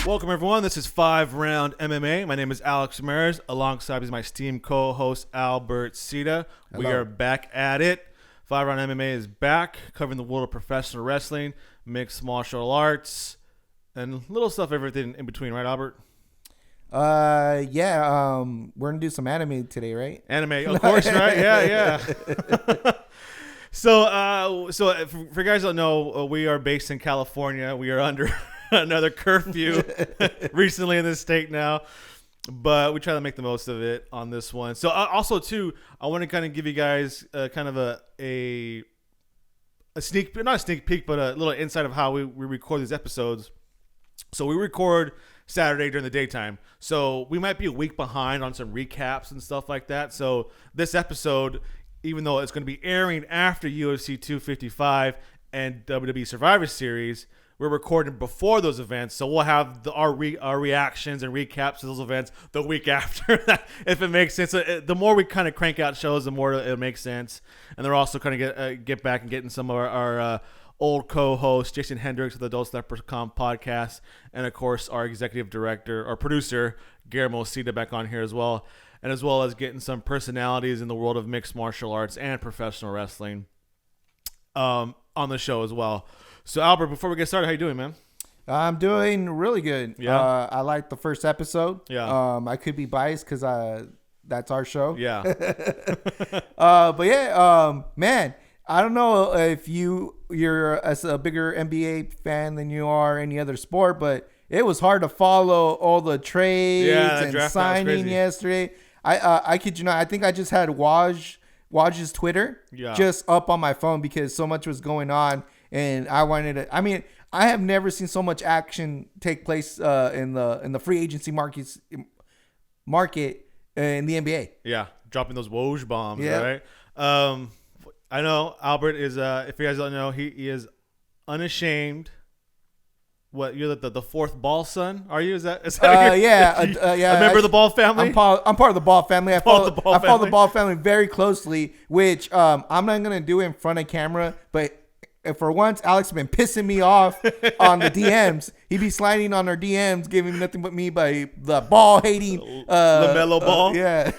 Welcome, everyone. This is 5-Round MMA. My name is Alex Ramirez. Alongside is my esteemed co-host, Albert Sita. We are back at it. 5-Round MMA is back, covering the world of professional wrestling, mixed martial arts, and little stuff, everything in between. Right, Albert? Yeah. We're going to do some anime today, right? Anime, of course, right? Yeah. So for you guys who don't know, we are based in California. We are under another curfew recently in this state now, but we try to make the most of it on this one. So also too, I want to kind of give you guys kind of a sneak, not a sneak peek, but a little insight of how we record these episodes. So we record Saturday during the daytime, so we might be a week behind on some recaps and stuff like that. So this episode, even though it's going to be airing after UFC 255 and WWE Survivor Series, we're recording before those events, so we'll have our reactions and recaps to those events the week after that, if it makes sense. So the more we kind of crank out shows, the more it makes sense. And they're also kind of get back and getting some of our old co-host Jason Hendricks of the Adults.com podcast, and of course our executive director or producer Guillermo Cita back on here as well, and as well as getting some personalities in the world of mixed martial arts and professional wrestling on the show as well. So, Albert, before we get started, how you doing, man? I'm doing really good. Yeah. I liked the first episode. Yeah. I could be biased because that's our show. Yeah. But yeah, man, I don't know if you're as a bigger NBA fan than you are any other sport, but it was hard to follow all the trades and signing yesterday. I kid you not. I think I just had Waj's Twitter just up on my phone because so much was going on. And I wanted to. I mean, I have never seen so much action take place in the free agency market in the NBA. Yeah, dropping those Woj bombs, right? I know Albert is. If you guys don't know, he is unashamed. What, you're the fourth Ball son? Are you? Is that yeah. A member of the Ball family? I'm part of the Ball family. I follow the Ball family very closely, which I'm not gonna do in front of camera, but. For once, Alex has been pissing me off on the DMs. He be sliding on our DMs, giving me nothing but me by the ball-hating LaMelo Ball. Yeah.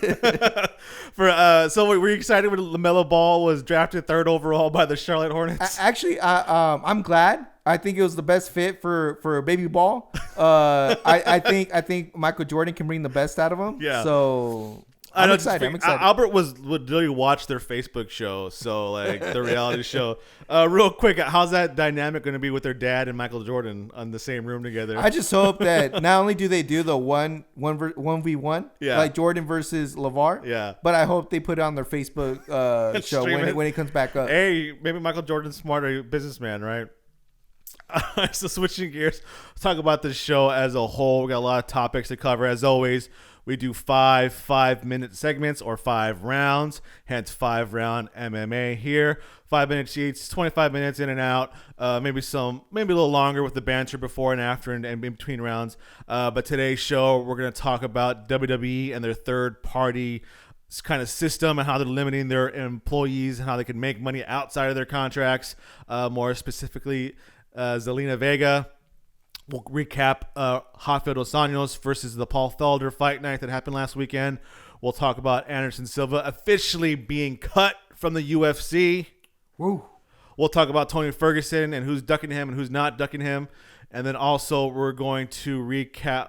So were you excited when LaMelo Ball was drafted 3rd overall by the Charlotte Hornets? Actually, I'm glad. I think it was the best fit for Baby Ball. I think Michael Jordan can bring the best out of him. Yeah. So. I'm excited. Albert would literally watch their Facebook show, so like the reality show. Real quick, how's that dynamic going to be with their dad and Michael Jordan on the same room together? I just hope that not only do they do the 1v1, like Jordan versus LeVar, but I hope they put it on their Facebook show when it comes back up. Hey, maybe Michael Jordan's smarter businessman, right? So switching gears, let's talk about the show as a whole. We got a lot of topics to cover as always. We do 5-minute segments or 5 rounds, hence 5-round MMA here. 5 minutes each, 25 minutes in and out. Maybe a little longer with the banter before and after and in between rounds. But today's show, we're going to talk about WWE and their third-party kind of system and how they're limiting their employees and how they can make money outside of their contracts. More specifically, Zelina Vega. We'll recap Rafael dos Anjos versus the Paul Felder fight night that happened last weekend. We'll talk about Anderson Silva officially being cut from the UFC. Woo. We'll talk about Tony Ferguson and who's ducking him and who's not ducking him. And then also we're going to recap.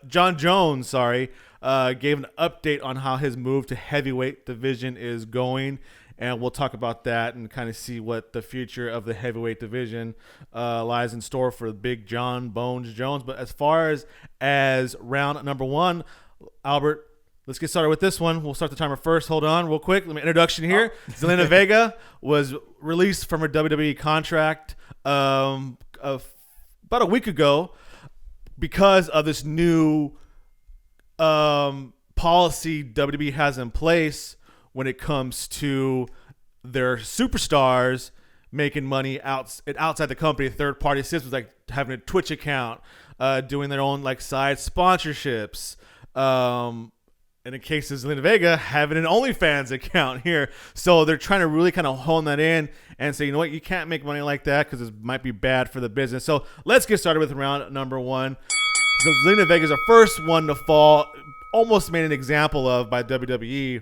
Jon Jones, gave an update on how his move to heavyweight division is going. And we'll talk about that and kind of see what the future of the heavyweight division lies in store for Big John Bones Jones. But as far as round number 1, Albert, let's get started with this one. We'll start the timer first. Hold on real quick. Let me introduction here. Zelina Vega was released from her WWE contract about a week ago because of this new policy WWE has in place when it comes to their superstars making money outside the company, third-party systems like having a Twitch account, doing their own like side sponsorships, in the case of Zelina Vega, having an OnlyFans account here. So they're trying to really kind of hone that in and say, you know what, you can't make money like that because it might be bad for the business. So let's get started with round number one. So Zelina Vega is the first one to fall, almost made an example of by WWE.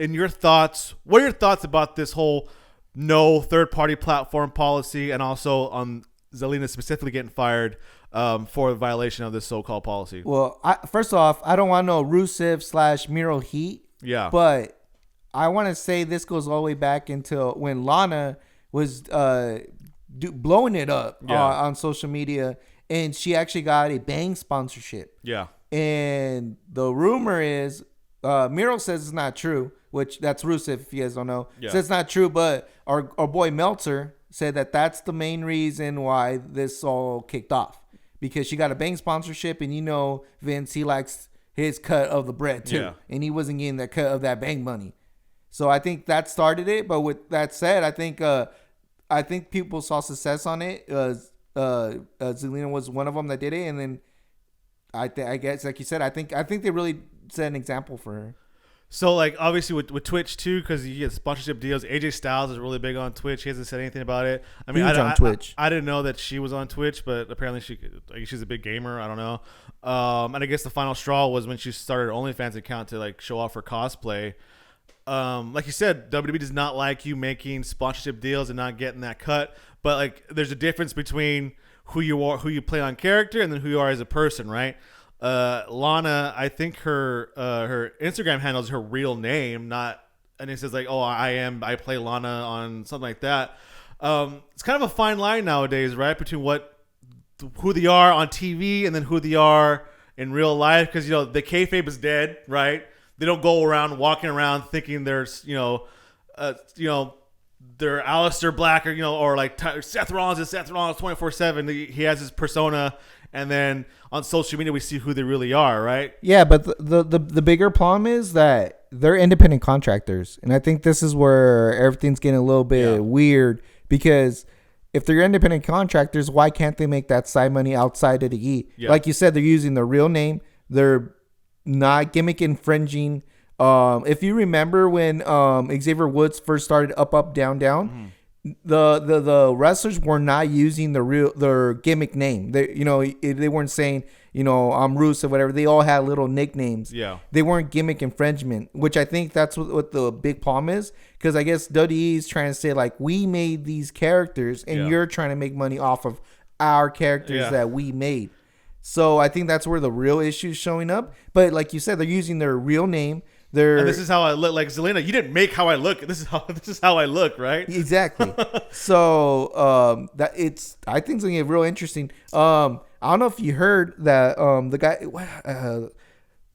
In your thoughts, what are your thoughts about this whole no third-party platform policy and also on Zelina specifically getting fired for the violation of this so-called policy? Well, first off, I don't want no Rusev / Miro heat. Yeah. But I want to say this goes all the way back into when Lana was blowing it up on social media, and she actually got a Bang sponsorship. Yeah. And the rumor is, Miro says it's not true, which that's Rusev, if you guys don't know. Yeah. Says it's not true, but our boy Meltzer said that that's the main reason why this all kicked off. Because she got a Bang sponsorship, and Vince, he likes his cut of the bread too. Yeah. And he wasn't getting that cut of that Bang money. So I think that started it. But with that said, I think people saw success on it. Zelina was one of them that did it. And then I guess, like you said, I think they really set an example for her. So, like, obviously with Twitch, too, because you get sponsorship deals. AJ Styles is really big on Twitch. He hasn't said anything about it. I mean, on Twitch. I didn't know that she was on Twitch, but apparently she's a big gamer. I don't know. And I guess the final straw was when she started her OnlyFans account to, like, show off her cosplay. Like you said, WWE does not like you making sponsorship deals and not getting that cut. But, like, there's a difference between who you are, who you play on character, and then who you are as a person, right? Lana, I think her Instagram handle is her real name, and it says like, oh, I play Lana on something like that. It's kind of a fine line nowadays, right? Between who they are on TV and then who they are in real life. Because, the kayfabe is dead, right? They don't go around walking around thinking there's, they're Aleister Black or like Seth Rollins is Seth Rollins 24/7. He has his persona. And then on social media, we see who they really are, right? Yeah, but the bigger problem is that they're independent contractors. And I think this is where everything's getting a little bit weird. Because if they're independent contractors, why can't they make that side money outside of the E? Yeah. Like you said, they're using their real name. They're not gimmick infringing. If you remember when Xavier Woods first started Up, Down, Down, mm-hmm. The wrestlers were not using their gimmick name. They weren't saying, I'm Rusev or whatever. They all had little nicknames. Yeah. They weren't gimmick infringement, which I think that's what the big problem is. Because I guess WWE is trying to say, like, we made these characters and you're trying to make money off of our characters that we made. So I think that's where the real issue is showing up. But like you said, they're using their real name. And this is how I look. Like, Zelina, you didn't make how I look. This is how I look, right? Exactly. So I think it's gonna get real interesting. I don't know if you heard that the guy, one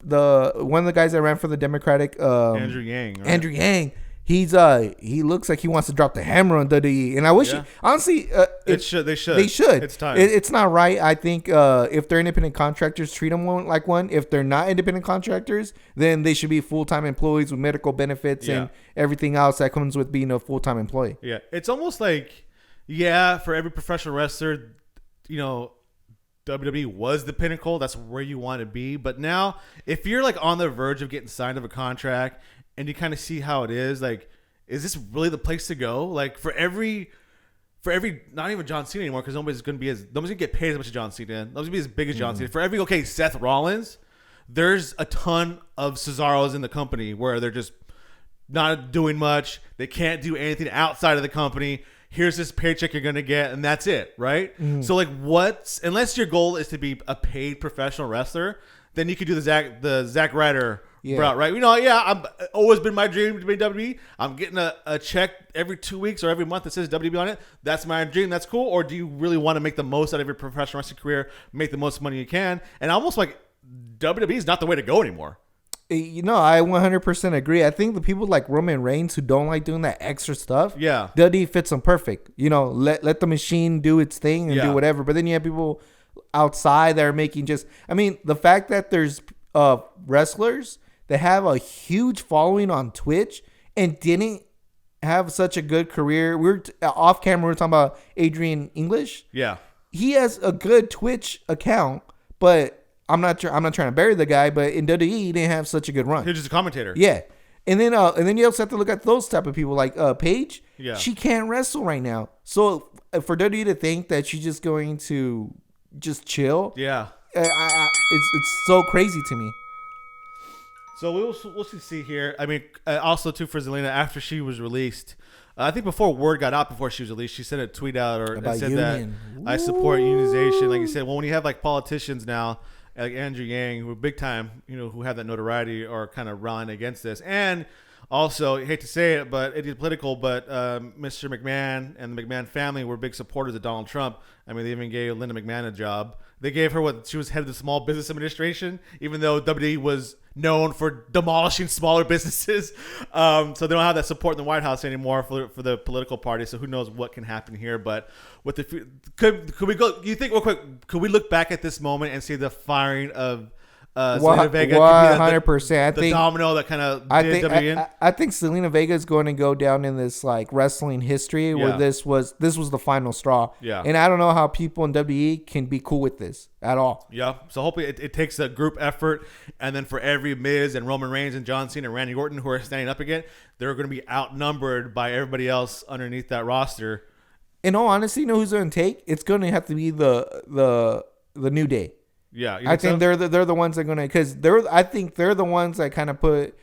of the guys that ran for the Democratic, Andrew Yang. Right? Andrew Yang. He looks like he wants to drop the hammer on WWE, and I wish honestly they should. It's time. It's not right. I think if they're independent contractors, treat them like one. If they're not independent contractors, then they should be full-time employees with medical benefits and everything else that comes with being a full-time employee. Yeah, it's almost like for every professional wrestler, WWE was the pinnacle. That's where you want to be. But now, if you're like on the verge of getting signed of a contract, and you kind of see how it is, like, is this really the place to go? Like, for every, not even John Cena anymore, because nobody's gonna get paid as much as John Cena. Nobody's gonna be as big as John Cena. For every Seth Rollins, there's a ton of Cesaros in the company where they're just not doing much. They can't do anything outside of the company. Here's this paycheck you're gonna get, and that's it, right? Mm-hmm. So like, unless your goal is to be a paid professional wrestler, then you could do the Zack Ryder route, right? I've always been my dream to be WWE. I'm getting a check every 2 weeks or every month that says WWE on it. That's my dream. That's cool. Or do you really want to make the most out of your professional wrestling career, make the most money you can? And almost like WWE is not the way to go anymore. I 100% agree. I think the people like Roman Reigns who don't like doing that extra stuff, WWE fits them perfect. Let the machine do its thing and do whatever. But then you have people outside that are making the fact that there's wrestlers that have a huge following on Twitch and didn't have such a good career. We're off camera. We're talking about Adrian English. Yeah, he has a good Twitch account, but I'm not trying to bury the guy, but in WWE he didn't have such a good run. He was just a commentator. Yeah. And then you also have to look at those type of people like Paige. Yeah. She can't wrestle right now. So for WWE to think that she's just going to just chill, Yeah. It's so crazy to me. So we'll see here. I mean, also too for Zelina after she was released. I think before word got out, before she was released, she sent a tweet out and said union. that I support unionization. Like you said, well, when you have like politicians now, like Andrew Yang, who are big time, who have that notoriety, are kind of rallying against this. And also, I hate to say it, but it is political, but Mr. McMahon and the McMahon family were big supporters of Donald Trump. I mean, they even gave Linda McMahon a job. They gave her she was head of the Small Business Administration, even though WWE was known for demolishing smaller businesses. So they don't have that support in the White House anymore for the political party. So who knows what can happen here? But with could we go? You think real quick? Could we look back at this moment and see the firing of Zelina Vega? 100%. I the think domino that kind of did WWE in? I think Zelina Vega is going to go down in this like wrestling history where this was the final straw. Yeah. And I don't know how people in WWE can be cool with this at all. Yeah. So hopefully it takes a group effort, and then for every Miz and Roman Reigns and John Cena and Randy Orton who are standing up again, they're going to be outnumbered by everybody else underneath that roster. In all honesty, you know who's going to take? It's going to have to be the New Day. Yeah, I think they're the ones that are gonna, because I think they're the ones that kind of put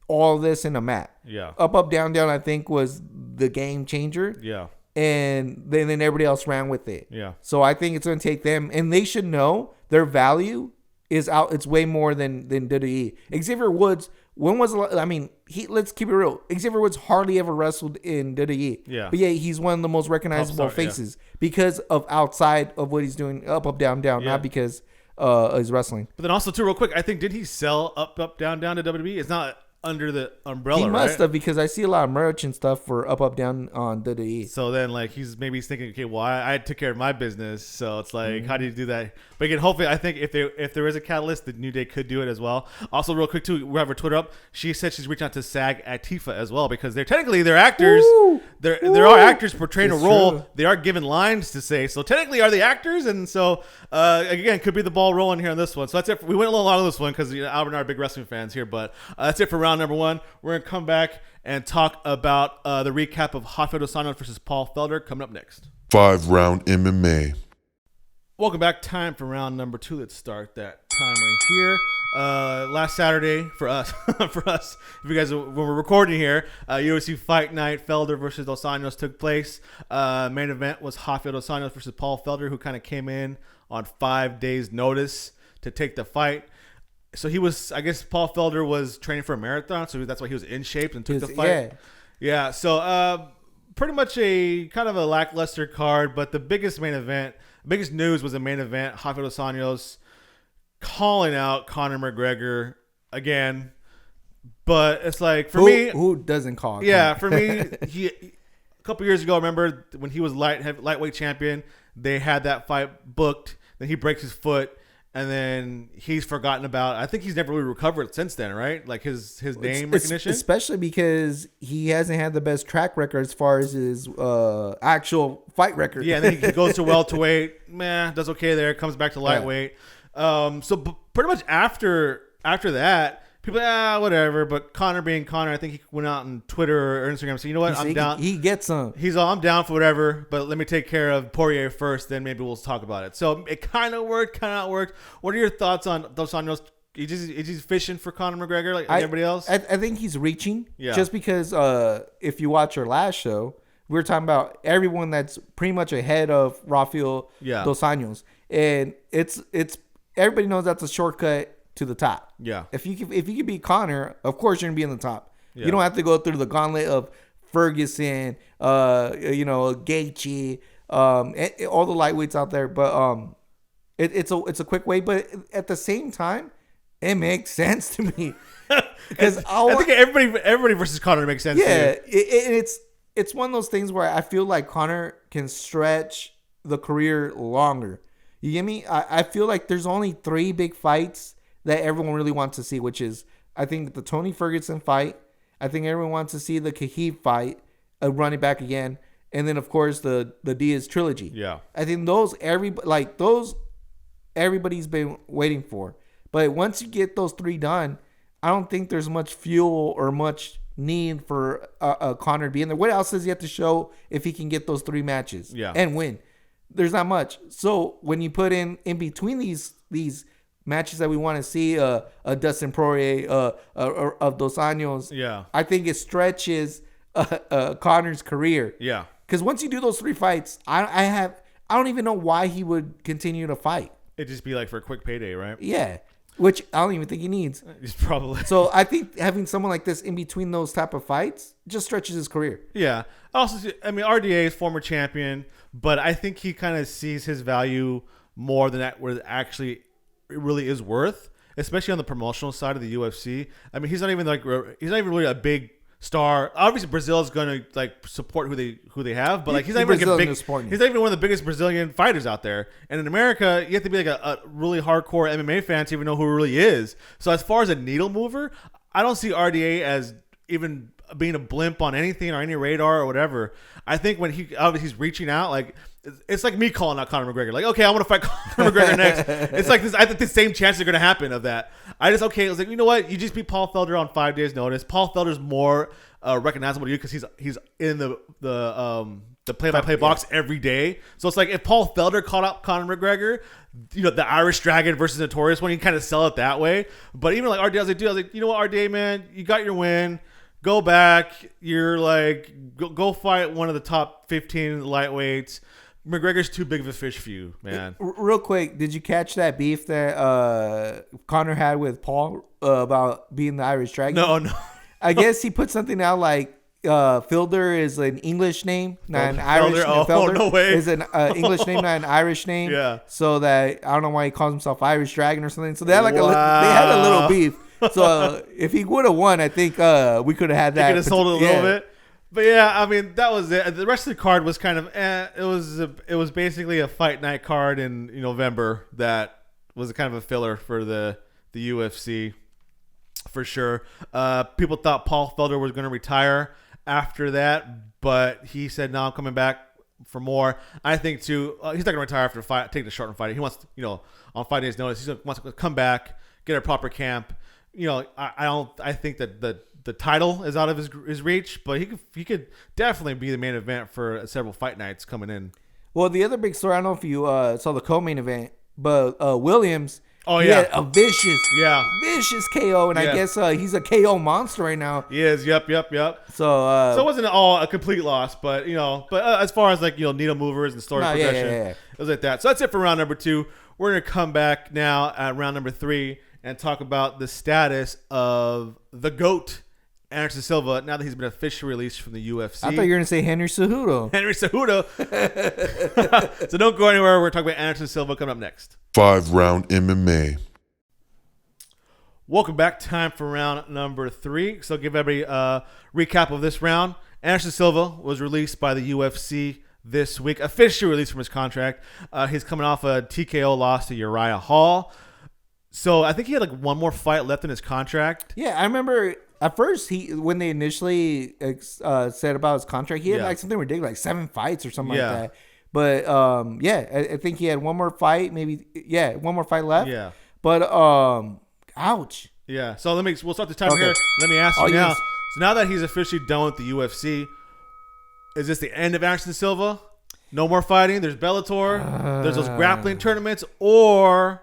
all this in a map. Yeah, up, down, down. I think was the game changer. Yeah, and then everybody else ran with it. Yeah. So I think it's gonna take them, and they should know their value is out. It's way more than WWE. Xavier Woods. When was let's keep it real. Xavier Woods hardly ever wrestled in WWE. Yeah. But yeah, he's one of the most recognizable faces because of outside of what he's doing, up, down, down, not because is wrestling. But then also too, real quick, I think, did he sell up, down to WWE? It's not under the umbrella, he must right? have, because I see a lot of merch and stuff for up, down on WWE. So then, like, he's thinking, okay, well, I took care of my business, so it's like, how do you do that? But again, hopefully, I think if there is a catalyst, the New Day could do it as well. Also, real quick too, we have her Twitter up. She said she's reaching out to SAG Atifa as well, because they're actors. There are actors portraying a role. True. They are given lines to say, so technically, are they actors? And so again, could be the ball rolling here on this one. So that's it. We went a little long on this one because Albert and I are big wrestling fans here, but that's it for round number one. We're gonna come back and talk about the recap of Rafael dos Anjos versus Paul Felder coming up next. 5-round MMA. Welcome back. Time for round number two. Let's start that time right here. Last Saturday for us, if you guys, when we're recording here, UFC Fight Night Felder versus dos Anjos took place. Main event was Rafael dos Anjos versus Paul Felder, who kind of came in on 5 days' notice to take the fight. So he was, I guess Paul Felder was training for a marathon, so that's why he was in shape and took the fight. Yeah. So pretty much a kind of a lackluster card, but the biggest news was the main event. Rafael dos Anjos calling out Conor McGregor again, but it's like who doesn't call? Yeah, for me, a couple years ago, I remember when he was lightweight champion, they had that fight booked. Then he breaks his foot. And then he's forgotten about. I think he's never really recovered since then, right? Like his name recognition, especially because he hasn't had the best track record as far as his actual fight record. Yeah, and then he goes to welterweight, does okay there, comes back to lightweight. So pretty much after that, people whatever. But Conor being Conor, I think he went out on Twitter or Instagram and said, you know what, I'm down. He gets some. He's all, I'm down for whatever, but let me take care of Poirier first, then maybe we'll talk about it. So it kind of worked, kind of not worked. What are your thoughts on dos Anjos? Is he fishing for Conor McGregor like everybody else? I think he's reaching. Yeah. Just because if you watch our last show, we were talking about everyone that's pretty much ahead of Rafael dos Anjos, and it's everybody knows that's a shortcut to the top. Yeah. If you can beat Conor, of course you're gonna be in the top. Yeah. You don't have to go through the gauntlet of Ferguson, Gaethje, all the lightweights out there. But it's a quick way. But at the same time, it makes sense to me because I think everybody versus Conor makes sense. Yeah, it's one of those things where I feel like Conor can stretch the career longer. You get me? I feel like there's only 3 big fights that everyone really wants to see, which is, I think, the Tony Ferguson fight. I think everyone wants to see the Khabib fight, run it back again. And then, of course, the Diaz trilogy. Yeah. I think those everybody's been waiting for. But once you get those 3 done, I don't think there's much fuel or much need for Conor to be in there. What else does he have to show if he can get those 3 matches and win? There's not much. So when you put in between these matches that we want to see, a Dustin Poirier, of Dos Anjos, I think it stretches Conor's career. Yeah. Because once you do those 3 fights, I don't even know why he would continue to fight. It'd just be like for a quick payday, right? Yeah. Which I don't even think he needs. He's probably. So I think having someone like this in between those type of fights just stretches his career. Yeah. Also, I mean, RDA is former champion, but I think he kind of sees his value more than that, where it actually it really is worth, especially on the promotional side of the UFC. I mean, he's not even really a big star. Obviously, Brazil is going to like support who they have, but like he's not even like he's not even one of the biggest Brazilian fighters out there. And in America, you have to be like a really hardcore MMA fan to even know who he really is. So as far as a needle mover, I don't see RDA as even being a blimp on anything or any radar or whatever. I think when he's reaching out, like it's like me calling out Conor McGregor. Like, okay, I want to fight Conor McGregor next. It's like this. I think the same chances are going to happen of that. I was like, you know what? You just beat Paul Felder on 5 days' notice. Paul Felder's more recognizable to you because he's in the play-by-play box every day. So it's like if Paul Felder caught up Conor McGregor, you know, the Irish Dragon versus Notorious one, you kind of sell it that way. But even like RDA, I was like, you know what, RDA, man, you got your win. Go back. You're like, go fight one of the top 15 lightweights. McGregor's too big of a fish for you, man. Real quick, did you catch that beef that Conor had with Paul about being the Irish Dragon? No. I guess he put something out like Felder is an English name, not an Irish name. Felder no way. Is an English name, not an Irish name. Yeah. So that, I don't know why he calls himself Irish Dragon or something. So they had like they had a little beef. So if he would have won, I think we could have had that. Could have sold it a little bit. But yeah, I mean, that was it. The rest of the card was kind of it was basically a fight night card in November that was kind of a filler for the UFC for sure. People thought Paul Felder was going to retire after that, but he said, "No, I'm coming back for more." I think too. He's not going to retire after take the shortened fight. He wants, on 5 days' notice, he wants to come back, get a proper camp. I think that the title is out of his reach, but he could definitely be the main event for several fight nights coming in. Well, the other big story, I don't know if you saw the co-main event, but Williams, had a vicious KO, and I guess he's a KO monster right now. He is. Yep. So it wasn't all a complete loss, but as far as like needle movers and story progression, it was like that. So that's it for round number 2. We're gonna come back now at round number 3 and talk about the status of the GOAT, Anderson Silva, now that he's been officially released from the UFC. I thought you were going to say Henry Cejudo. Henry Cejudo. So don't go anywhere. We're talking about Anderson Silva coming up next. 5-round MMA. Welcome back. Time for round number 3. So give everybody a recap of this round. Anderson Silva was released by the UFC this week, officially released from his contract. He's coming off a TKO loss to Uriah Hall. So I think he had like one more fight left in his contract. Yeah, I remember at first when they initially said about his contract, he had like something ridiculous, like 7 fights or something like that. But I think he had one more fight, one more fight left. Yeah. But ouch. Yeah. So we'll start the time here. Let me ask you now. Yes. So now that he's officially done with the UFC, is this the end of Anderson Silva? No more fighting. There's Bellator. There's those grappling tournaments, or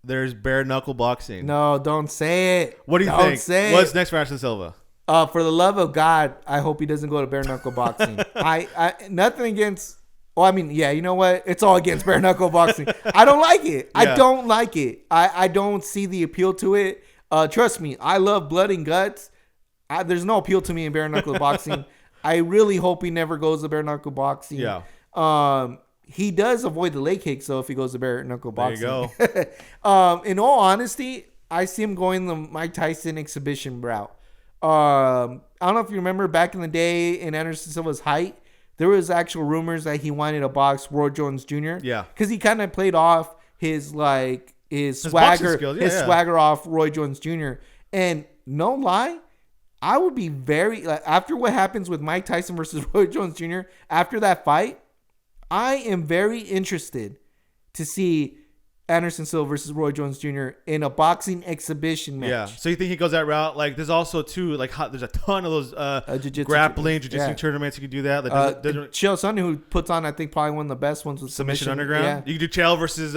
there's bare knuckle boxing. No, don't say it. What do you think? What's next for Anderson Silva? For the love of God, I hope he doesn't go to bare knuckle boxing. I nothing against. Well, I mean, yeah, you know what? It's all against bare knuckle boxing. I don't like it. I don't like it. I don't see the appeal to it. Trust me, I love blood and guts. There's no appeal to me in bare knuckle boxing. I really hope he never goes to bare knuckle boxing. Yeah. He does avoid the leg kicks, though, if he goes to bare knuckle boxing. There you go. In all honesty, I see him going the Mike Tyson exhibition route. I don't know if you remember back in the day in Anderson Silva's height, there was actual rumors that he wanted to box Roy Jones Jr. Yeah. Because he kind of played off his swagger, swagger off Roy Jones Jr. And no lie, I would be very, after what happens with Mike Tyson versus Roy Jones Jr., after that fight, I am very interested to see Anderson Silva versus Roy Jones Jr. in a boxing exhibition match. Yeah. So you think he goes that route? Like, there's also too there's a ton of those grappling, jiu-jitsu tournaments. You can do that. Chael Sonnen, who puts on, I think, probably one of the best ones with submission underground. Yeah. You can do Chael versus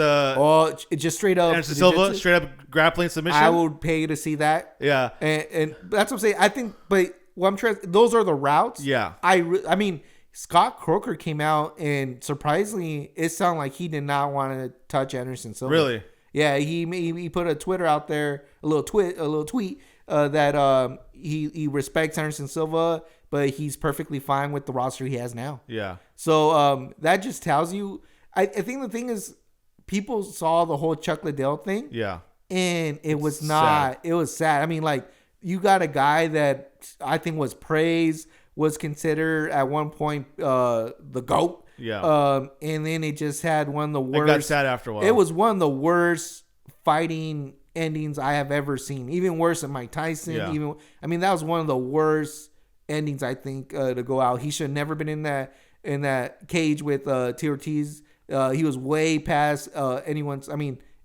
just straight up Anderson Silva, straight up grappling submission. I would pay to see that. Yeah. And that's what I'm saying. I think, but what I'm trying, those are the routes. Yeah. I mean, Scott Coker came out and surprisingly, it sounded like he did not want to touch Anderson Silva. Really? Yeah, he put a Twitter out there, a little tweet that he respects Anderson Silva, but he's perfectly fine with the roster he has now. Yeah. So that just tells you. I think the thing is, people saw the whole Chuck Liddell thing. Yeah. And it was not. Sad. It was sad. I mean, like, you got a guy that I think was praised, was considered at one point the GOAT. Yeah. And then it just had one of the worst. It got sad after a while. It was one of the worst fighting endings I have ever seen. Even worse than Mike Tyson. Yeah. That was one of the worst endings, I think, to go out. He should have never been in that cage with T. Ortiz. He was way past anyone's.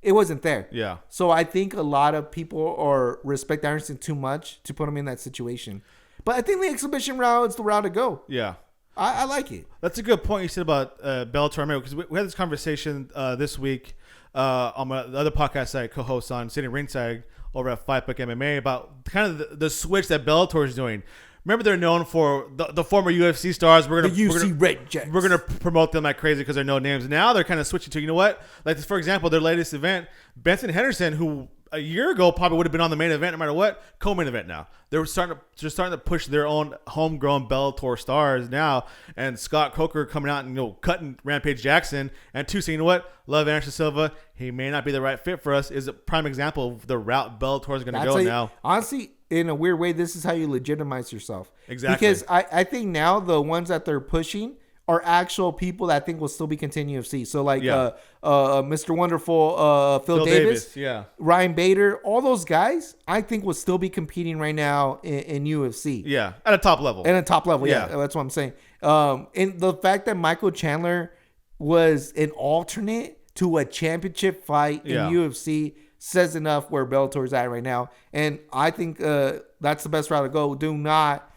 It wasn't there. Yeah. So I think a lot of people respect Anderson too much to put him in that situation. But I think the exhibition route is the route to go. Yeah. I like it. That's a good point you said about Bellator, because we had this conversation this week on the other podcast I co-host on, sitting ringside over at Fight Book MMA, about kind of the switch that Bellator is doing. Remember, they're known for the former UFC stars. We're gonna promote them like crazy because they're no names. Now they're kind of switching to, you know what? Like, for example, their latest event, Benson Henderson, who a year ago probably would have been on the main event no matter what, co-main event now. They're starting to push their own homegrown Bellator stars now. And Scott Coker coming out and cutting Rampage Jackson, and two saying, you know what? Love Anderson Silva. He may not be the right fit for us. Is a prime example of the route Bellator is going to go now. Honestly, in a weird way, this is how you legitimize yourself. Exactly. Because I think now the ones that they're pushing are actual people that I think will still be continuing UFC. So like Mr. Wonderful, Phil Davis, Ryan Bader, all those guys I think will still be competing right now in UFC. Yeah, at a top level. Yeah, that's what I'm saying. And the fact that Michael Chandler was an alternate to a championship fight in UFC says enough where Bellator's at right now. And I think that's the best route to go. Do not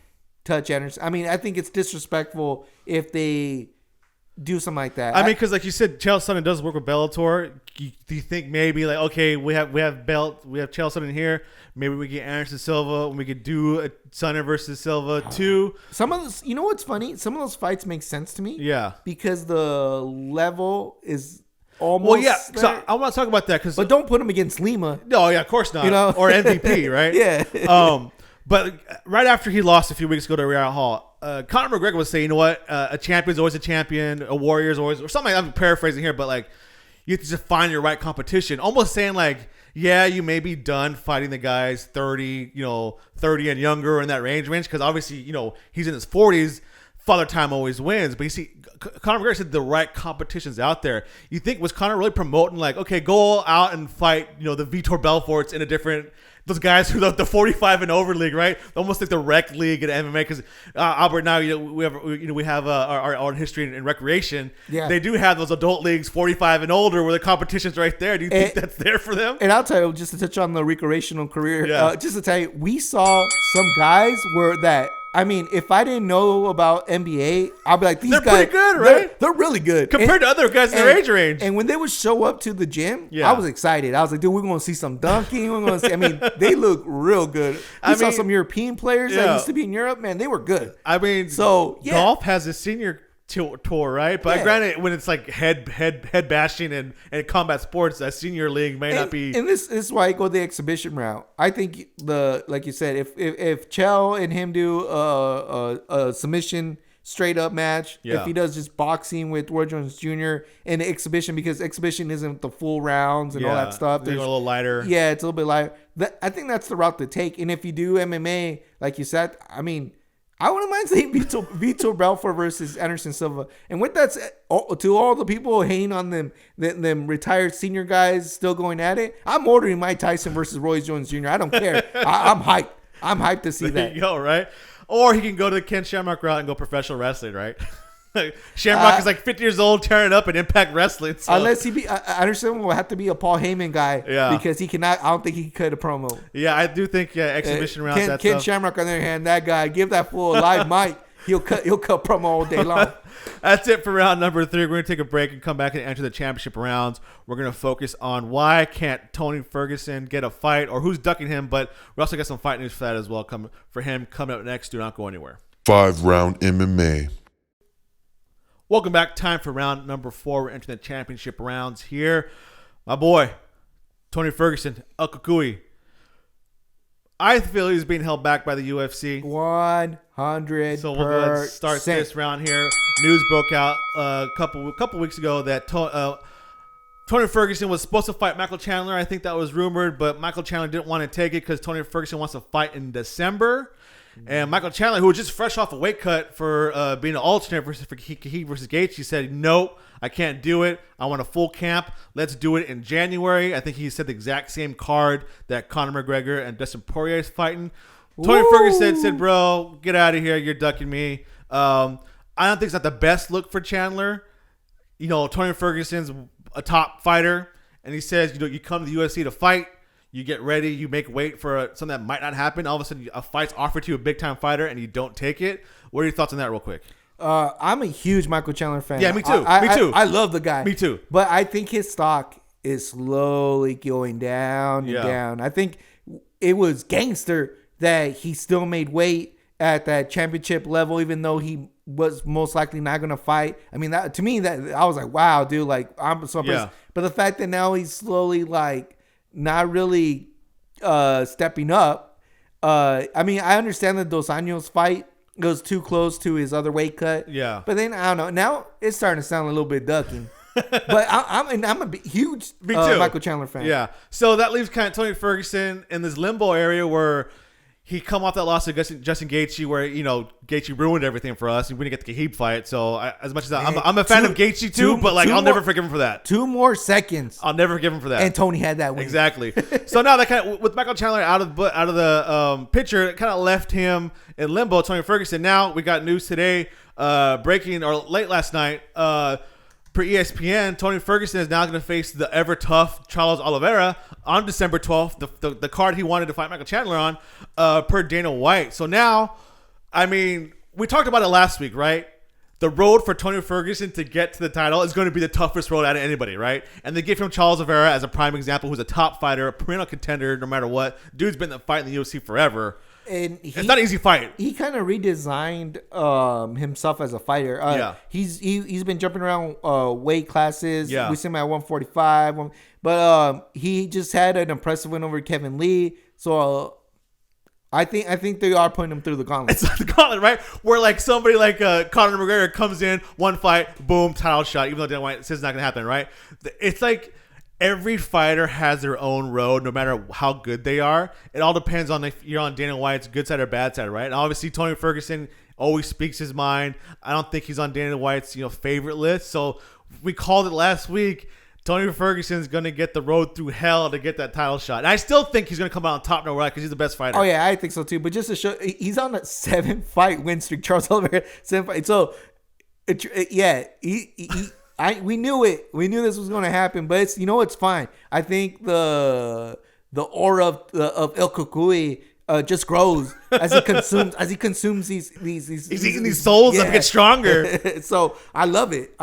touch Anderson. I think it's disrespectful if they do something like that. Because like you said, Chael Sonnen does work with Bellator. Do you think maybe like, okay, we have Chael Sonnen here. Maybe we get Anderson Silva and we could do a Sonnen versus Silva too. Some of those, you know what's funny? Some of those fights make sense to me. Yeah, because the level is almost. Well, yeah. So I want to talk about that but don't put him against Lima. No, yeah, of course not. Or MVP, right? Yeah. But right after he lost a few weeks ago to Riyadh Hall, Conor McGregor was saying, you know what? A champion's always a champion. A warrior's always, or something. I'm paraphrasing here, but like, you have to just find your right competition. Almost saying like, yeah, you may be done fighting the guys 30 and younger in that range. Because obviously, he's in his 40s. Father Time always wins. But you see, Conor McGregor said the right competition's out there. You think, was Conor really promoting like, okay, go out and fight, the Vitor Belforts in a different, those guys who the 45 and over league, right? Almost like the rec league in MMA. Because Albert, now we have our own history in recreation. Yeah, they do have those adult leagues 45 and older where the competition's right there. Do you think that's there for them? And I'll tell you, just to touch on the recreational career, just to tell you, we saw some guys where that. If I didn't know about NBA, I'll be like, these guys. They're pretty good, right? They're really good. Compared to other guys in their age range. And when they would show up to the gym, I was excited. I was like, dude, we're going to see some dunking. We're going to see, they look real good. We saw some European players that used to be in Europe. Man, they were good. Golf has a senior tour, right? But granted, when it's like head bashing and combat sports, a senior league may not be. And this is why I go the exhibition route. I think like you said, if Chael and him do a submission straight up match, if he does just boxing with Roy Jones Jr. and exhibition, because exhibition isn't the full rounds and all that stuff. There's a little lighter. Yeah, it's a little bit lighter. I think that's the route to take. And if you do MMA, like you said, I wouldn't mind saying Vitor Belfort versus Anderson Silva. And with that said, to all the people hating on them retired senior guys still going at it, I'm ordering Mike Tyson versus Roy Jones Jr. I don't care. I'm hyped. I'm hyped to see that. There you go, right? Or he can go to the Ken Shamrock route and go professional wrestling, right? Shamrock is like 50 years old, tearing it up in Impact Wrestling. So. Unless he be, Anderson will have to be a Paul Heyman guy. Yeah. Because he cannot. I don't think he could a promo. Yeah, I do think exhibition rounds. Ken Shamrock on the other hand, that guy, give that fool a live mic. He'll cut promo all day long. That's it for round number 3. We're going to take a break and come back and enter the championship rounds. We're going to focus on why can't Tony Ferguson get a fight or who's ducking him, but we also got some fight news for that as well coming up next. Do not go anywhere. 5-round MMA. Welcome back. Time for round number 4. We're entering the championship rounds here. My boy, Tony Ferguson, El Cucuy. I feel he's being held back by the UFC. 100%. So we'll go ahead and start this round here. News broke out a couple weeks ago that Tony Ferguson was supposed to fight Michael Chandler. I think that was rumored, but Michael Chandler didn't want to take it because Tony Ferguson wants to fight in December. And Michael Chandler, who was just fresh off a weight cut for being an alternate versus Gaethje, said, "No, I can't do it. I want a full camp. Let's do it in January." I think he said the exact same card that Conor McGregor and Dustin Poirier is fighting. Tony Ferguson said, "Bro, get out of here. You're ducking me." I don't think it's not the best look for Chandler. You know, Tony Ferguson's a top fighter, and he says, you come to the UFC to fight. You get ready, you make weight for something that might not happen. All of a sudden, a fight's offered to you, a big-time fighter, and you don't take it. What are your thoughts on that real quick? I'm a huge Michael Chandler fan. Yeah, me too. Me too. I love the guy. Me too. But I think his stock is slowly going down and down. I think it was gangster that he still made weight at that championship level, even though he was most likely not going to fight. I mean, that, to me, that I was like, wow, dude, like, I'm so impressed. Yeah. But the fact that now he's slowly, like, not really stepping up. I mean, I understand that Dos Anjos fight goes too close to his other weight cut. Yeah. But then, I don't know. Now it's starting to sound a little bit ducking. But I'm a huge Michael Chandler fan. Yeah. So that leaves kind of Tony Ferguson in this limbo area where he come off that loss to Justin Gaethje, where Gaethje ruined everything for us, and we didn't get the Khabib fight. So as much as I'm a fan of Gaethje too, but like I'll never forgive him for that. 2 more seconds. I'll never forgive him for that. And Tony had that win. Exactly. So now that kind of with Michael Chandler out of the picture, it kind of left him in limbo. Tony Ferguson. Now we got news today, breaking or late last night. Per ESPN, Tony Ferguson is now going to face the ever tough Charles Oliveira on December 12th, the card he wanted to fight Michael Chandler on, per Dana White. So now, I mean, we talked about it last week, right? The road for Tony Ferguson to get to the title is going to be the toughest road out of anybody, right? And they give him Charles Oliveira as a prime example, who's a top fighter, a perennial contender no matter what. Dude's been fighting the UFC forever. And it's not an easy fight. He kind of redesigned himself as a fighter. He's been jumping around weight classes. Yeah. We see him at 145. But he just had an impressive win over Kevin Lee. So I think they are putting him through the gauntlet. It's like the gauntlet, right? Where like somebody like Conor McGregor comes in, one fight, boom, title shot, even though Dana White says it's not going to happen, right? It's like every fighter has their own road, no matter how good they are. It all depends on if you're on Dana White's good side or bad side, right? And obviously, Tony Ferguson always speaks his mind. I don't think he's on Dana White's favorite list. So we called it last week. Tony Ferguson's going to get the road through hell to get that title shot. And I still think he's going to come out on top no right because he's the best fighter. Oh, yeah, I think so, too. But just to show, he's on a 7-fight win streak. Charles Oliveira, 7 fights. So, we knew it. We knew this was going to happen, but it's fine. I think the aura of El Cucuy just grows as he consumes these. He's eating these souls that get stronger. So I love it.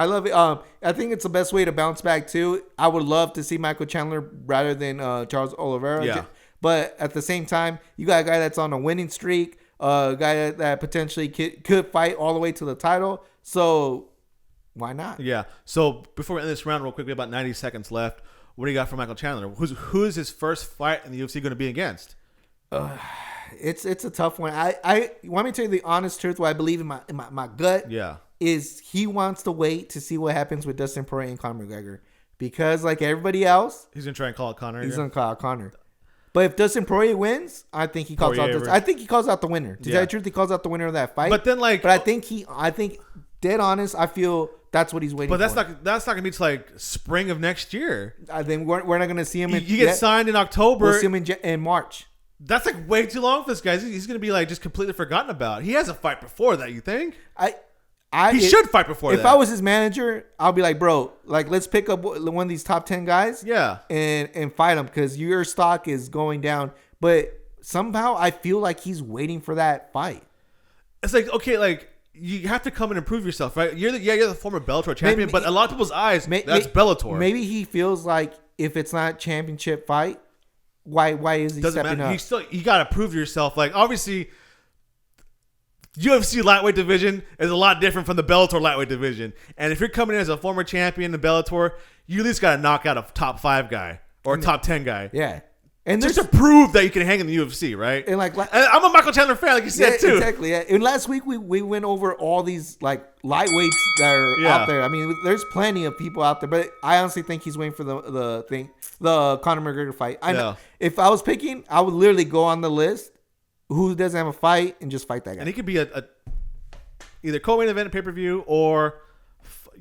I think it's the best way to bounce back too. I would love to see Michael Chandler rather than Charles Oliveira. Yeah. But at the same time, you got a guy that's on a winning streak, a guy that potentially could fight all the way to the title. So why not? Yeah. So before we end this round real quick, we have about 90 seconds left. What do you got for Michael Chandler? Who's his first fight in the UFC going to be against? It's a tough one. I want me to tell you the honest truth. What I believe in my gut. Yeah. Is he wants to wait to see what happens with Dustin Poirier and Conor McGregor, because like everybody else, he's gonna try and call out Conor. He's gonna call out Conor. But if Dustin Poirier wins, I think he calls out. I think he calls out the winner. To tell you the truth, he calls out the winner of that fight. But then I think dead honest, I feel that's what he's waiting. But for. that's not gonna be till like spring of next year. I think we're not gonna see him. You get signed in October. We'll see him in March. That's like way too long for this guy. He's gonna be like just completely forgotten about. He has a fight before that. You think? He should fight before if that. I was his manager, I'll be like, bro, like let's pick up one of these top 10 guys, Yeah. and fight them because your stock is going down. But somehow I feel like he's waiting for that fight. It's like, okay, like you have to come and improve yourself, right? You're the former Bellator champion, but a lot of people's eyes, that's Bellator. Maybe he feels like if it's not championship fight, why is he Doesn't stepping matter. up? You got to prove yourself. Like obviously, UFC lightweight division is a lot different from the Bellator lightweight division. And if you're coming in as a former champion in Bellator, you at least got to knock out a top 5 guy or a top 10 guy. Yeah. And just to prove that you can hang in the UFC, right? And and I'm a Michael Chandler fan, like you said, too. Exactly. Yeah. And last week we went over all these like lightweights that are out there. I mean, there's plenty of people out there, but I honestly think he's waiting for the Conor McGregor fight. I know. If I was picking, I would literally go on the list who doesn't have a fight and just fight that guy. And he could be a either co-main event pay-per-view or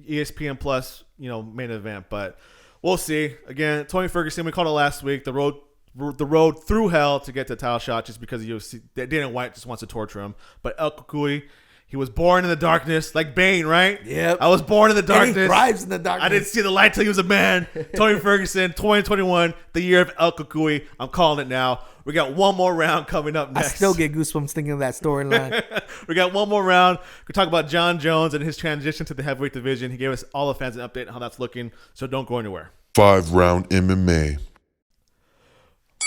ESPN Plus, main event. But we'll see. Again, Tony Ferguson, we called it last week. The road through hell to get to title shot just because the UFC, Dana White just wants to torture him. But El Cucuy, he was born in the darkness, like Bane, right? Yep. I was born in the darkness. And he thrives in the darkness. I didn't see the light till he was a man. Tony Ferguson, 2021, the year of El Cucuy. I'm calling it now. We got one more round coming up next. I still get goosebumps thinking of that storyline. We got one more round. We talk about Jon Jones and his transition to the heavyweight division. He gave us all the fans an update on how that's looking, so don't go anywhere. 5-round MMA.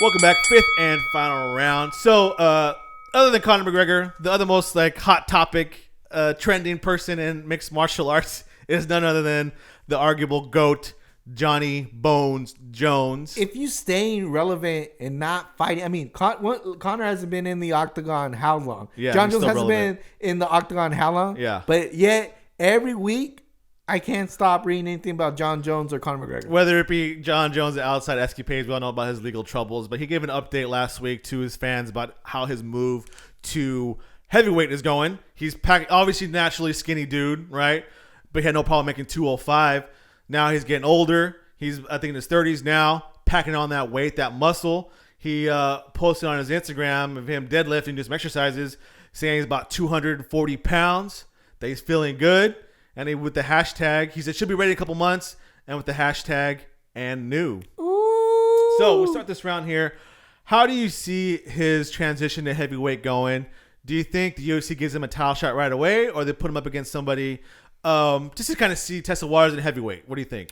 Welcome back, 5th and final round. So, other than Conor McGregor, the other most hot topic, trending person in mixed martial arts is none other than the arguable GOAT, Johnny Bones Jones. If you staying relevant and not fighting, I mean, Conor hasn't been in the octagon how long? Yeah, Jon Jones hasn't been in the octagon how long? Yeah. But yet, every week, I can't stop reading anything about Jon Jones or Conor McGregor. Whether it be Jon Jones' outside escapades, we all know about his legal troubles, but he gave an update last week to his fans about how his move to heavyweight is going. He's obviously naturally skinny dude, right? But he had no problem making 205. Now he's getting older. He's, I think, in his 30s now, packing on that weight, that muscle. He posted on his Instagram of him deadlifting, doing some exercises, saying he's about 240 pounds, that he's feeling good. And with the hashtag, he said should be ready in a couple months. And with the hashtag and new. Ooh. So we'll start this round here. How do you see his transition to heavyweight going? Do you think the UFC gives him a title shot right away, or they put him up against somebody just to kind of test the waters in heavyweight? What do you think?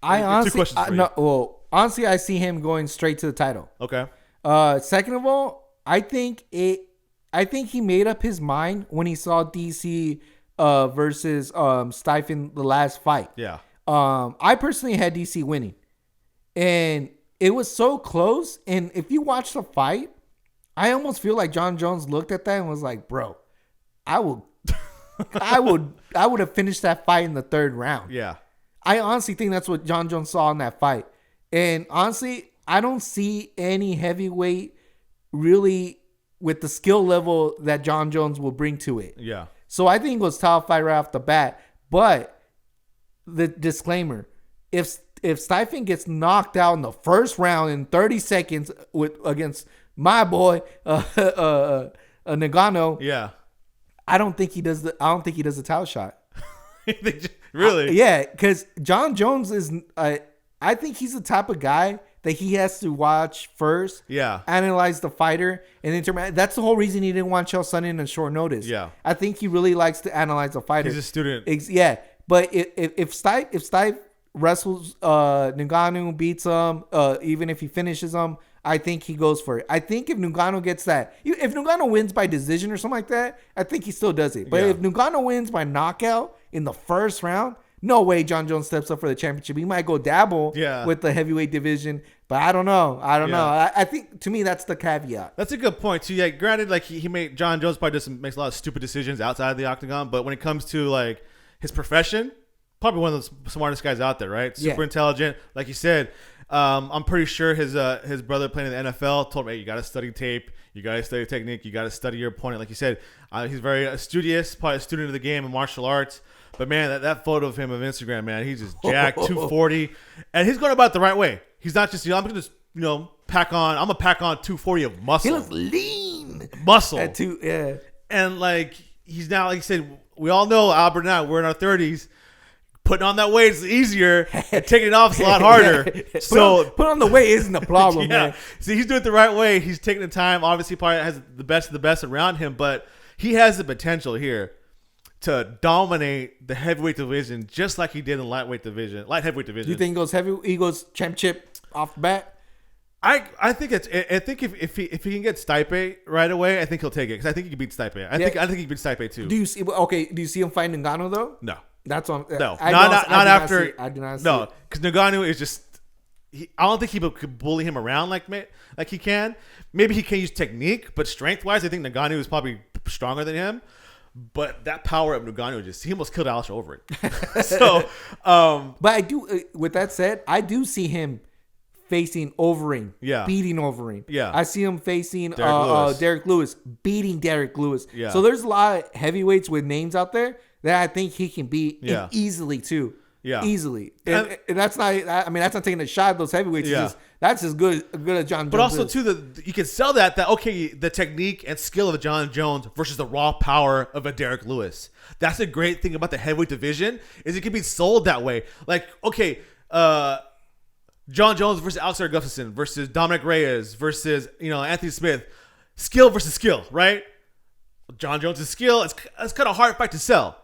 Honestly, two questions for you. Honestly, I see him going straight to the title. Okay. Second of all, I think he made up his mind when he saw DC versus Stipe the last fight. Yeah. I personally had DC winning, and it was so close. And if you watch the fight, I almost feel like Jon Jones looked at that and was like, "Bro, I would have finished that fight in the 3rd round." Yeah. I honestly think that's what Jon Jones saw in that fight. And honestly, I don't see any heavyweight really with the skill level that Jon Jones will bring to it. Yeah. So I think it was title fight right off the bat. But the disclaimer, if Stipe gets knocked out in the 1st round in 30 seconds against my boy Nagano, Yeah. I don't think he does the title shot. Really? Yeah, because Jon Jones is. I think he's the type of guy that he has to watch first. Yeah. Analyze the fighter, and then that's the whole reason he didn't want Chael Sonnen on short notice. Yeah. I think he really likes to analyze the fighter. He's a student. Yeah, but if Stipe wrestles Ngannou, beats him, even if he finishes him, I think he goes for it. I think if Ngannou gets that, if Ngannou wins by decision or something like that, I think he still does it. But if Ngannou wins by knockout in the 1st round, no way Jon Jones steps up for the championship. He might go dabble with the heavyweight division, but I don't know. I think, to me, that's the caveat. That's a good point too. Yeah, granted, he made Jon Jones probably makes a lot of stupid decisions outside of the octagon, but when it comes to his profession, probably one of the smartest guys out there, right? Super intelligent, like you said. I'm pretty sure his brother playing in the NFL told him, "Hey, you got to study tape, you got to study technique, you got to study your opponent." Like you said, he's very studious, probably a student of the game in martial arts. But man, that photo of him on Instagram, man, he's just jacked, 240, and he's going about it the right way. He's not just, I'm gonna just pack on 240 of muscle. He looks lean, muscle, yeah. And he's now, like you said, we all know Albert and I, we're in our 30s. Putting on that weight is easier. And taking it off is a lot harder. So put on the weight isn't a problem, man. See, he's doing it the right way. He's taking the time. Obviously, probably has the best of the best around him, but he has the potential here to dominate the heavyweight division, just like he did in the light heavyweight division. Do you think he goes championship off the bat? I think if he can get Stipe right away, I think he'll take it because I think he can beat Stipe. I think he can beat Stipe too. Do you see him fighting Ngannou though? No. That's on. No, not after. I do not see no, because Ngannou is just. I don't think he could bully him around like he can. Maybe he can use technique, but strength wise, I think Ngannou is probably stronger than him. But that power of Ngannou he almost killed Alisher over it. So, but I do. With that said, I do see him facing Overeem, beating Overeem. Yeah, I see him facing Derek Lewis, beating Derek Lewis. Yeah. So there's a lot of heavyweights with names out there that I think he can beat easily too. Yeah, easily. And that's not. I mean, that's not taking a shot at those heavyweights. Yeah. That's as good as Jon Jones. But also is. too, you can sell that okay, the technique and skill of a Jon Jones versus the raw power of a Derek Lewis. That's a great thing about the heavyweight division is it can be sold that way. Like okay, Jon Jones versus Alexander Gustafsson versus Dominic Reyes versus Anthony Smith, skill versus skill, right? Jon Jones' skill, it's kind of hard fight to sell.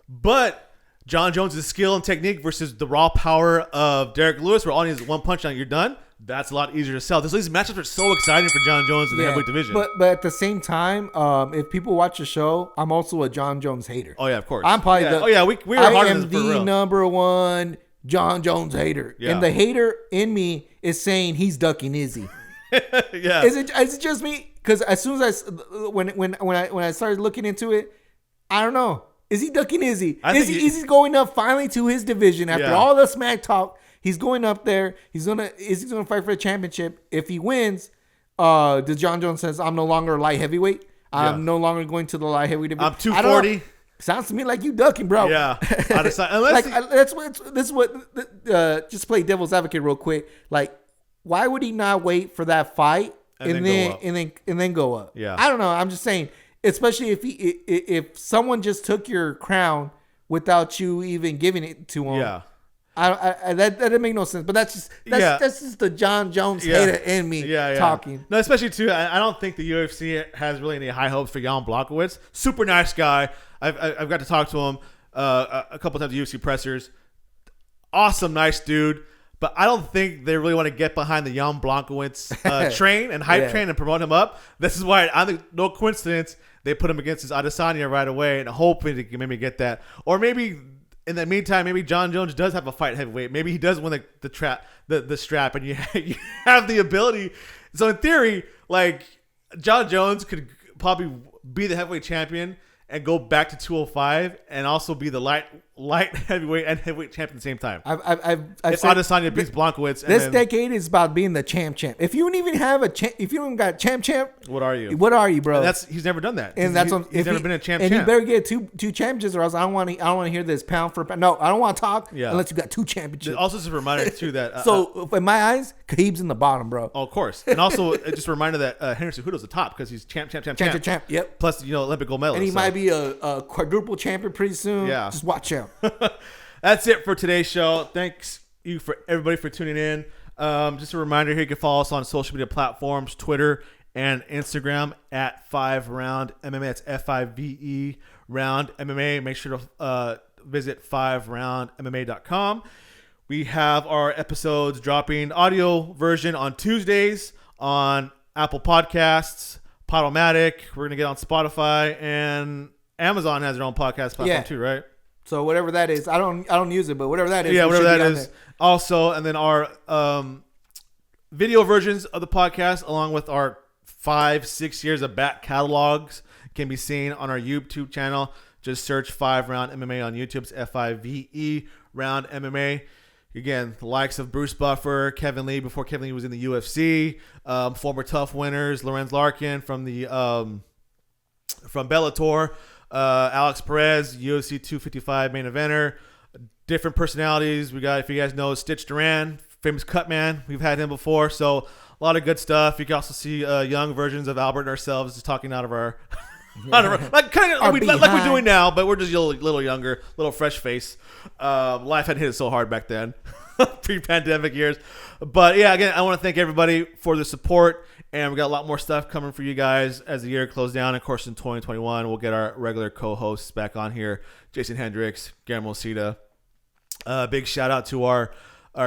But Jon Jones' skill and technique versus the raw power of Derek Lewis, where all he needs is one punch and you're done, that's a lot easier to sell. These matchups are so exciting for Jon Jones in the heavyweight division. But at the same time, if people watch the show, I'm also a Jon Jones hater. Oh, yeah, of course. I'm probably we are I am the number one Jon Jones hater. Yeah. And the hater in me is saying he's ducking Izzy. Yeah. Is it just me? Because as soon as when I started looking into it, I don't know. Is he ducking Izzy? Is he going up finally to his division after all the smack talk? He's going up there. Is he gonna fight for the championship? If he wins, does Jon Jones says I'm no longer light heavyweight? I'm no longer going to the light heavyweight division. I'm 240. Sounds to me like you ducking, bro. Yeah. Just play devil's advocate real quick. Like, why would he not wait for that fight and then go up? Yeah. I don't know. I'm just saying, especially if someone just took your crown without you even giving it to him. Yeah. That doesn't make no sense. But that's just the Jon Jones hater in me talking. No, especially too. I don't think the UFC has really any high hopes for Jan Blachowicz. Super nice guy. I've got to talk to him a couple times at UFC pressers. Awesome, nice dude. But I don't think they really want to get behind the Jan Blachowicz train and hype train and promote him up. This is why I think no coincidence they put him against his Adesanya right away and hoping to maybe get that. Or maybe in the meantime, maybe Jon Jones does have a fight heavyweight. Maybe he does win the strap, and you have the ability. So in theory, like Jon Jones could probably be the heavyweight champion and go back to 205 and also be the light heavyweight and heavyweight champion at the same time. I've if Adesanya beats Blachowicz. This decade is about being the champ. If you don't even have if you don't got champ, what are you? What are you, bro? And he's never done that. And he's never been a champ. And you better get two championships, or else I don't want to hear this pound for pound. No, I don't want to talk unless you got two championships. Also, just a reminder too that so in my eyes, Khabib's in the bottom, bro. Oh, of course, and also just a reminder that Henry Cejudo's the top because he's champ. Yep. Plus, Olympic gold medalist. And he might be a quadruple champion pretty soon. Yeah. Just watch out. That's it for today's show. Thanks for everybody for tuning in. Just a reminder here, you can follow us on social media platforms, Twitter and Instagram at 5RoundMMA. That's FIVE Round MMA. Make sure to visit 5roundmma.com. We have our episodes dropping audio version on Tuesdays on Apple Podcasts, Podomatic. We're gonna get on Spotify, and Amazon has their own podcast platform too, right? So whatever that is, I don't use it, but whatever that is, whatever that is. Also, and then our video versions of the podcast, along with our 5-6 years of back catalogs, can be seen on our YouTube channel. Just search 5 Round MMA on YouTube. It's FIVE Round MMA. Again, the likes of Bruce Buffer, Kevin Lee before Kevin Lee was in the UFC, former Tough winners, Lorenz Larkin from the from Bellator. Alex Perez, UFC 255 main eventer. Different personalities. We got, if you guys know, Stitch Duran, famous cut man. We've had him before. So a lot of good stuff. You can also see young versions of Albert and ourselves just talking out of our like kind of Or like we're behind. doing now, but we're just a little younger, little fresh face. Life hadn't hit us so hard back then, pre-pandemic years. But yeah, again, I want to thank everybody for the support, and we got a lot more stuff coming for you guys as the year closes down. Of course, in 2021, we'll get our regular co-hosts back on here: Jason Hendricks, Guillermo Cita. Big shout out to our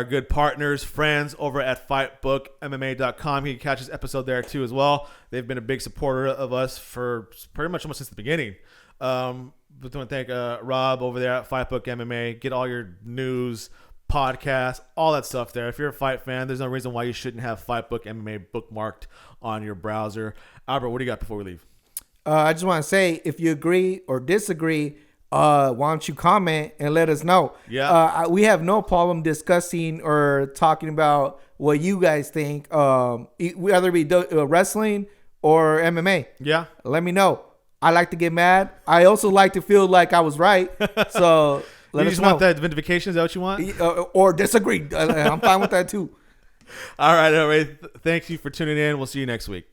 good partners, friends over at FightBookMMA.com. You can catch this episode there too as well. They've been a big supporter of us for pretty much almost since the beginning. But I want to thank Rob over there at FightBook MMA. Get all your news, podcasts, all that stuff there. If you're a fight fan, there's no reason why you shouldn't have FightBook MMA bookmarked on your browser. Albert, what do you got before we leave? I just want to say, if you agree or disagree, why don't you comment and let us know? Yeah. We have no problem discussing or talking about what you guys think, whether it be wrestling or MMA. Yeah. Let me know. I like to get mad. I also like to feel like I was right. So let You us just know. want that vindication? Is that what you want? Or disagree. I'm fine with that too. All right. Thank you for tuning in. We'll see you next week.